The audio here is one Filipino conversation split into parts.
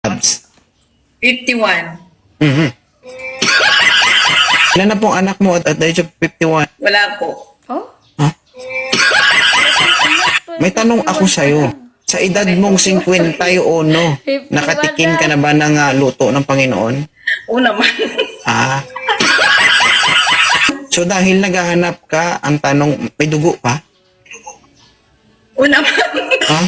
Abs. 51. Ilan na pong anak mo at the age of 51? Wala po. Oh? May tanong ako sa'yo. Sa edad mong 51, nakatikim ka na ba ng luto ng Panginoon? Oo naman. Ah. So dahil naghahanap ka, ang tanong, may dugo pa? Oo naman. Ha?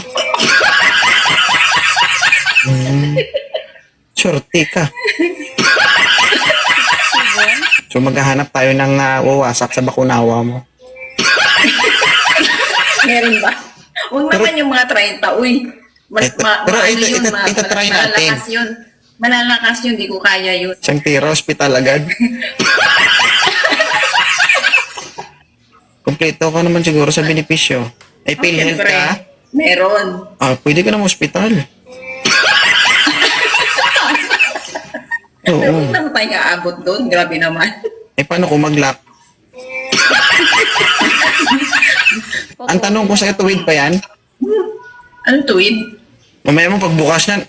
Surti ka. So maghahanap tayo ng wawasak sa bakunawa mo. Meron ba? Huwag naman yung mga 30. Uy. Pero ito try natin. Malalakas yun. Malalakas yun. Di ko kaya yun. Isang tira, hospital agad. Kompleto ka naman siguro sa benepisyo. Ay, PhilHealth Siyempre, ka? meron. Pwede ka na hospital. Pero Oo. huwag naman tayo aabot doon. Grabe naman. Paano kung mag-lock? Ang tanong ko sa'yo, tuwid pa yan? Anong tuwid? Mamaya mo pagbukas na,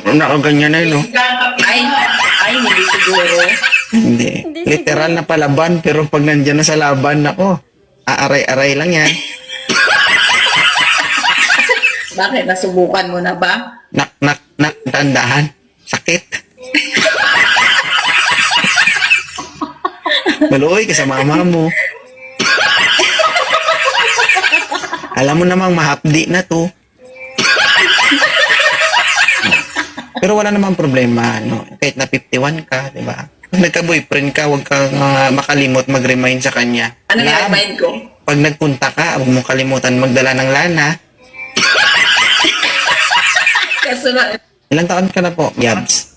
nakaganyan na yun, no? Ay, hindi siguro. Hindi. Literal na palaban, pero pag nandyan na sa laban, ako, aaray-aray lang yan. Bakit? Nasubukan mo na ba? Nak, tandahan. Sakit. Maluoy ka sa mama mo. Alam mo namang mahapdi na to. Pero wala namang problema, no? Kahit na 51 ka, di ba? Kung nagka-boyfriend ka, huwag kang makalimot mag-remind sa kanya. Ano Love, i-remind ko? pag nagpunta ka, huwag mong kalimutan magdala ng lana. Kaso na, Ilang taon ka na po, Yabs?